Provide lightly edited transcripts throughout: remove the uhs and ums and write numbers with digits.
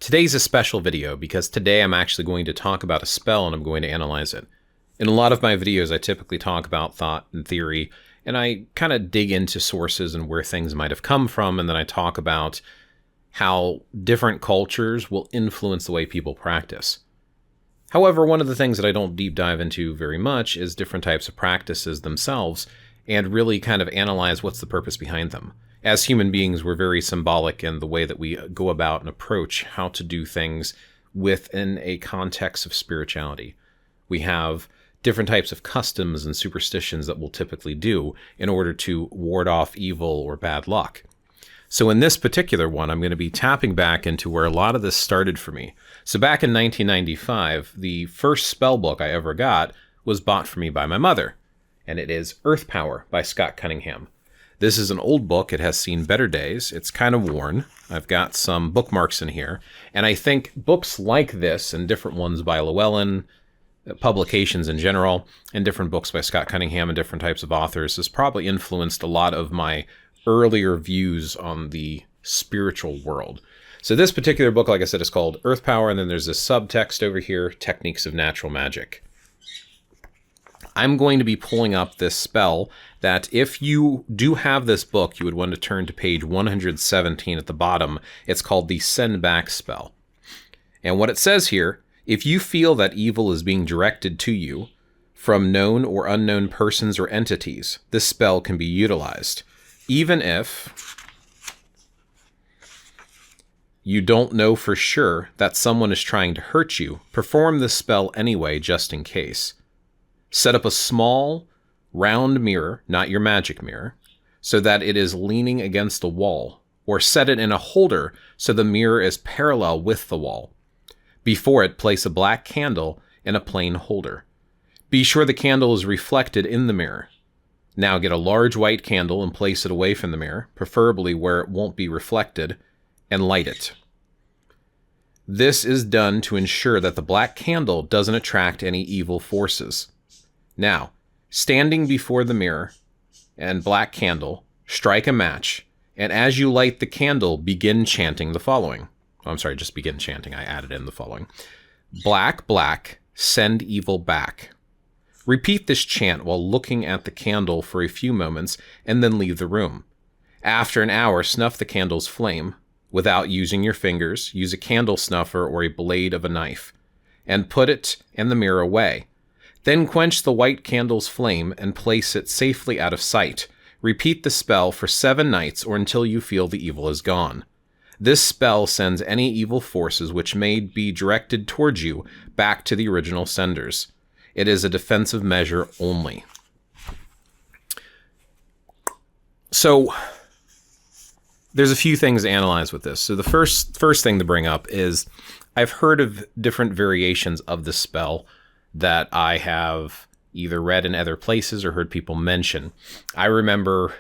Today's a special video because today I'm actually going to talk about a spell and I'm going to analyze it. In a lot of my videos, I typically talk about thought and theory, and I kind of dig into sources and where things might have come from, and then I talk about how different cultures will influence the way people practice. However, one of the things that I don't deep dive into very much is different types of practices themselves and really kind of analyze what's the purpose behind them. As human beings, we're very symbolic in the way that we go about and approach how to do things within a context of spirituality. We have different types of customs and superstitions that we'll typically do in order to ward off evil or bad luck. So in this particular one, I'm going to be tapping back into where a lot of this started for me. So back in 1995, the first spell book I ever got was bought for me by my mother, and it is Earth Power by Scott Cunningham. This is an old book. It has seen better days. It's kind of worn. I've got some bookmarks in here. And I think books like this and different ones by Llewellyn, publications in general, and different books by Scott Cunningham and different types of authors has probably influenced a lot of my earlier views on the spiritual world. So this particular book, like I said, is called Earth Power. And then there's this subtext over here, Techniques of Natural Magic. I'm going to be pulling up this spell that if you do have this book, you would want to turn to page 117 at the bottom. It's called the Send Back spell. And what it says here, if you feel that evil is being directed to you from known or unknown persons or entities, this spell can be utilized. Even if you don't know for sure that someone is trying to hurt you, perform this spell anyway, just in case. Set up a small, round mirror, not your magic mirror, so that it is leaning against the wall, or set it in a holder so the mirror is parallel with the wall. Before it, place a black candle in a plain holder. Be sure the candle is reflected in the mirror. Now get a large white candle and place it away from the mirror, preferably where it won't be reflected, and light it. This is done to ensure that the black candle doesn't attract any evil forces. Now, standing before the mirror and black candle, strike a match, and as you light the candle, begin chanting the following. Just begin chanting. I added in the following. Black, black, send evil back. Repeat this chant while looking at the candle for a few moments and then leave the room. After an hour, snuff the candle's flame. Without using your fingers, use a candle snuffer or a blade of a knife, and put it and the mirror away. Then quench the white candle's flame and place it safely out of sight. Repeat the spell for 7 nights or until you feel the evil is gone. This spell sends any evil forces which may be directed towards you back to the original senders. It is a defensive measure only. So there's a few things to analyze with this. So the first thing to bring up is I've heard of different variations of the spell that I have either read in other places or heard people mention. I remember,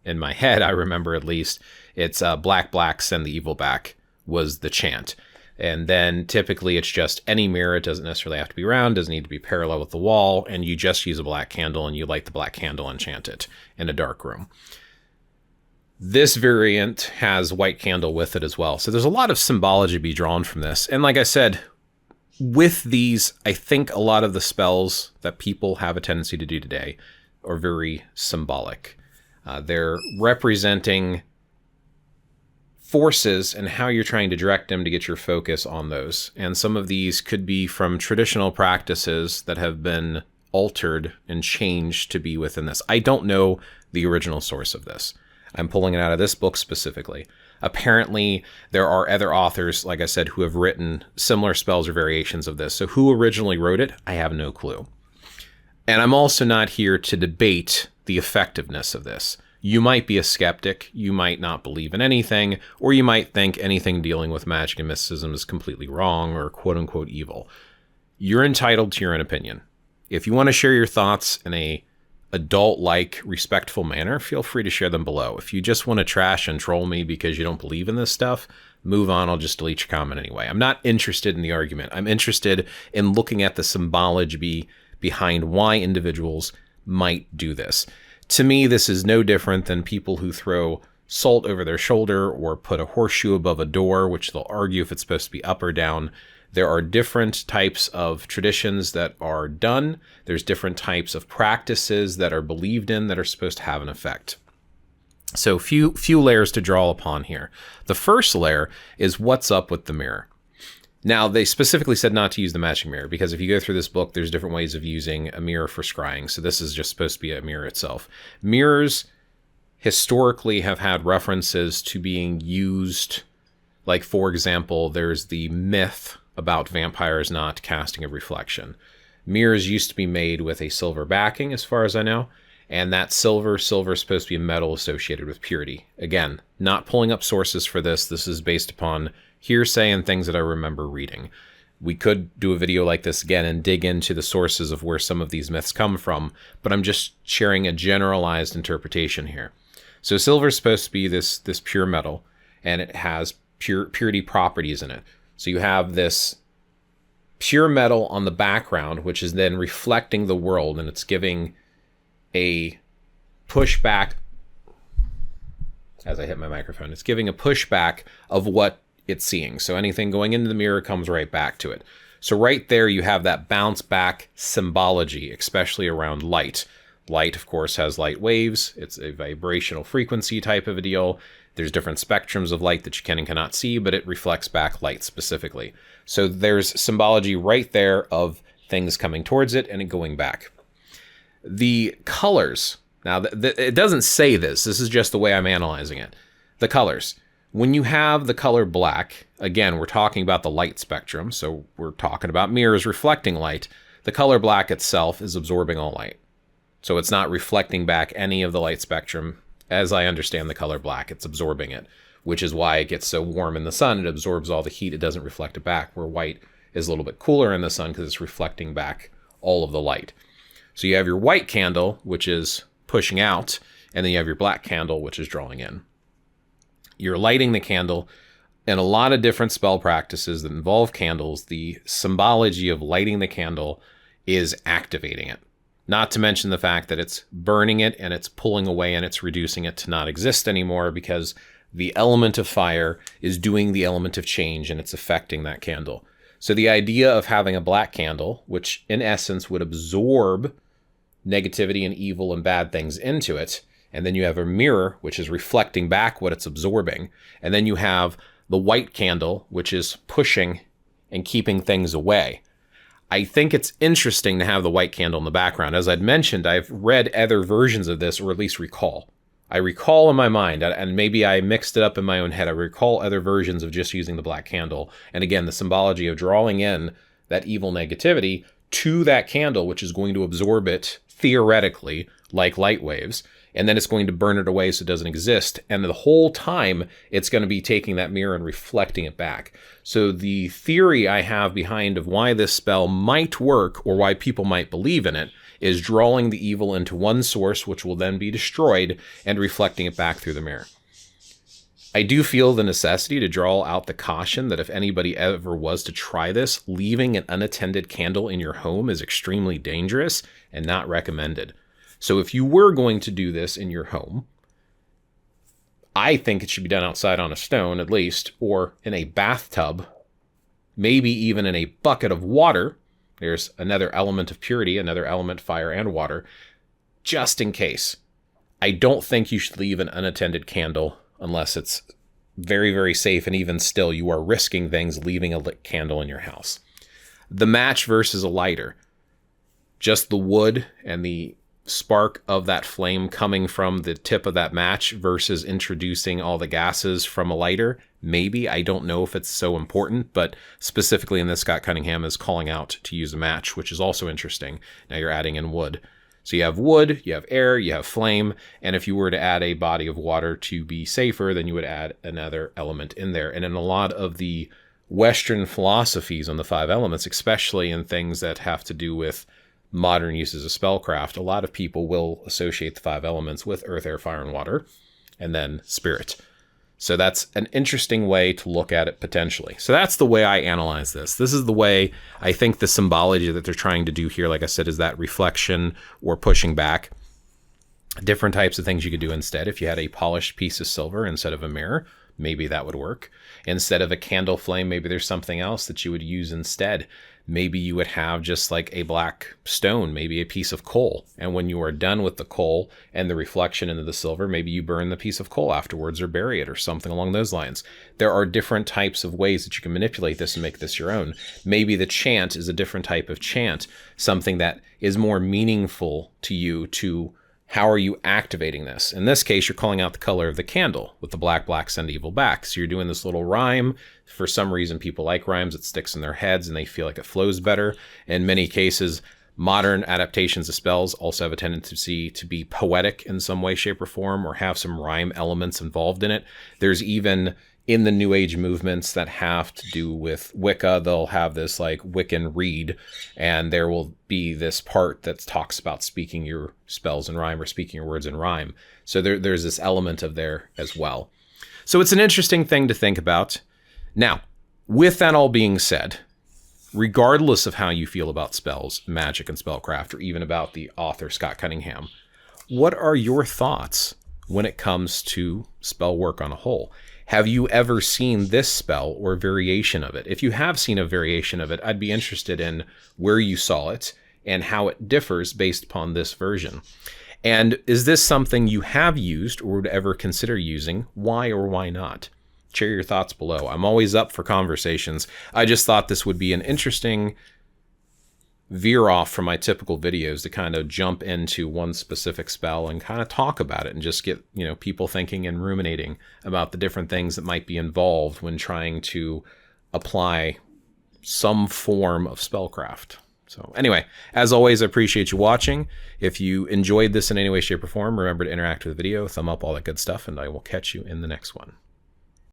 in my head, at least, it's black, black, send the evil back was the chant. And then typically it's just any mirror. It doesn't necessarily have to be round, doesn't need to be parallel with the wall, and you just use a black candle and you light the black candle and chant it in a dark room. This variant has white candle with it as well. So there's a lot of symbology to be drawn from this. And like I said, with these, I think a lot of the spells that people have a tendency to do today are very symbolic. They're representing forces and how you're trying to direct them to get your focus on those. And some of these could be from traditional practices that have been altered and changed to be within this. I don't know the original source of this. I'm pulling it out of this book specifically. Apparently, there are other authors, like I said, who have written similar spells or variations of this. So who originally wrote it, I have no clue. And I'm also not here to debate the effectiveness of this. You might be a skeptic, you might not believe in anything, or you might think anything dealing with magic and mysticism is completely wrong or quote-unquote evil. You're entitled to your own opinion. If you want to share your thoughts in a adult-like, respectful manner, feel free to share them below. If you just want to trash and troll me because you don't believe in this stuff, move on. I'll just delete your comment anyway. I'm not interested in the argument. I'm interested in looking at the symbology behind why individuals might do this. To me, this is no different than people who throw salt over their shoulder or put a horseshoe above a door, which they'll argue if it's supposed to be up or down. There are different types of traditions that are done. There's different types of practices that are believed in that are supposed to have an effect. So few layers to draw upon here. The first layer is what's up with the mirror. Now, they specifically said not to use the matching mirror, because if you go through this book, there's different ways of using a mirror for scrying. So this is just supposed to be a mirror itself. Mirrors historically have had references to being used, like, for example, there's the myth about vampires not casting a reflection. Mirrors used to be made with a silver backing, as far as I know, and that silver is supposed to be a metal associated with purity. Again, not pulling up sources for this. This is based upon hearsay and things that I remember reading. We could do a video like this again and dig into the sources of where some of these myths come from, but I'm just sharing a generalized interpretation here. So silver is supposed to be this pure metal, and it has purity properties in it. So you have this pure metal on the background, which is then reflecting the world, and it's giving a pushback. As I hit my microphone, it's giving a pushback of what it's seeing. So anything going into the mirror comes right back to it. So right there you have that bounce back symbology, especially around light. Light, of course, has light waves. It's a vibrational frequency type of a deal. There's different spectrums of light that you can and cannot see, but it reflects back light specifically. So there's symbology right there of things coming towards it and it going back. The colors. Now, it doesn't say this. This is just the way I'm analyzing it. The colors. When you have the color black, again, we're talking about the light spectrum, so we're talking about mirrors reflecting light. The color black itself is absorbing all light. So it's not reflecting back any of the light spectrum. As I understand the color black, it's absorbing it, which is why it gets so warm in the sun. It absorbs all the heat. It doesn't reflect it back, where white is a little bit cooler in the sun because it's reflecting back all of the light. So you have your white candle, which is pushing out, and then you have your black candle, which is drawing in. You're lighting the candle. In a lot of different spell practices that involve candles, the symbology of lighting the candle is activating it. Not to mention the fact that it's burning it and it's pulling away and it's reducing it to not exist anymore, because the element of fire is doing the element of change and it's affecting that candle. So the idea of having a black candle, which in essence would absorb negativity and evil and bad things into it, and then you have a mirror, which is reflecting back what it's absorbing, and then you have the white candle, which is pushing and keeping things away. I think it's interesting to have the white candle in the background. As I'd mentioned, I've read other versions of this, or at least recall. I recall in my mind, and maybe I mixed it up in my own head, I recall other versions of just using the black candle. And again, the symbology of drawing in that evil negativity to that candle, which is going to absorb it, theoretically, like light waves. And then it's going to burn it away so it doesn't exist. And the whole time, it's going to be taking that mirror and reflecting it back. So the theory I have behind of why this spell might work, or why people might believe in it, is drawing the evil into one source, which will then be destroyed, and reflecting it back through the mirror. I do feel the necessity to draw out the caution that if anybody ever was to try this, leaving an unattended candle in your home is extremely dangerous and not recommended. So if you were going to do this in your home, I think it should be done outside on a stone at least, or in a bathtub, maybe even in a bucket of water. There's another element of purity, another element, fire and water, just in case. I don't think you should leave an unattended candle unless it's very, very safe, and even still, you are risking things leaving a lit candle in your house. The match versus a lighter. Just the wood and the spark of that flame coming from the tip of that match versus introducing all the gases from a lighter. Maybe, I don't know if it's so important, but specifically in this, Scott Cunningham is calling out to use a match, which is also interesting. Now you're adding in wood. So you have wood, you have air, you have flame, and if you were to add a body of water to be safer, then you would add another element in there. And in a lot of the Western philosophies on the 5 elements, especially in things that have to do with modern uses of spellcraft, a lot of people will associate the 5 elements with earth, air, fire, and water, and then spirit. So that's an interesting way to look at it potentially. So that's the way I analyze this. This is the way I think the symbology that they're trying to do here, like I said, is that reflection or pushing back. Different types of things you could do instead. If you had a polished piece of silver instead of a mirror, maybe that would work. Instead of a candle flame, maybe there's something else that you would use instead. Maybe you would have just like a black stone, maybe a piece of coal. And when you are done with the coal and the reflection into the silver, maybe you burn the piece of coal afterwards or bury it or something along those lines. There are different types of ways that you can manipulate this and make this your own. Maybe the chant is a different type of chant, something that is more meaningful to you to how are you activating this? In this case, you're calling out the color of the candle with the black, black, send evil back. So you're doing this little rhyme. For some reason, people like rhymes. It sticks in their heads and they feel like it flows better. In many cases, modern adaptations of spells also have a tendency to be poetic in some way, shape, or form, or have some rhyme elements involved in it. There's even in the New Age movements that have to do with Wicca, they'll have this like Wiccan read, and there will be this part that talks about speaking your spells in rhyme or speaking your words in rhyme. So there's this element of there as well. So it's an interesting thing to think about. Now, with that all being said, regardless of how you feel about spells, magic, and spellcraft, or even about the author Scott Cunningham, what are your thoughts when it comes to spell work on a whole? Have you ever seen this spell or variation of it? If you have seen a variation of it, I'd be interested in where you saw it and how it differs based upon this version. And is this something you have used or would ever consider using? Why or why not? Share your thoughts below. I'm always up for conversations. I just thought this would be an interesting veer off from my typical videos to kind of jump into one specific spell and kind of talk about it and just get, people thinking and ruminating about the different things that might be involved when trying to apply some form of spellcraft. So anyway, as always, I appreciate you watching. If you enjoyed this in any way, shape, or form, remember to interact with the video, thumb up, all that good stuff, and I will catch you in the next one.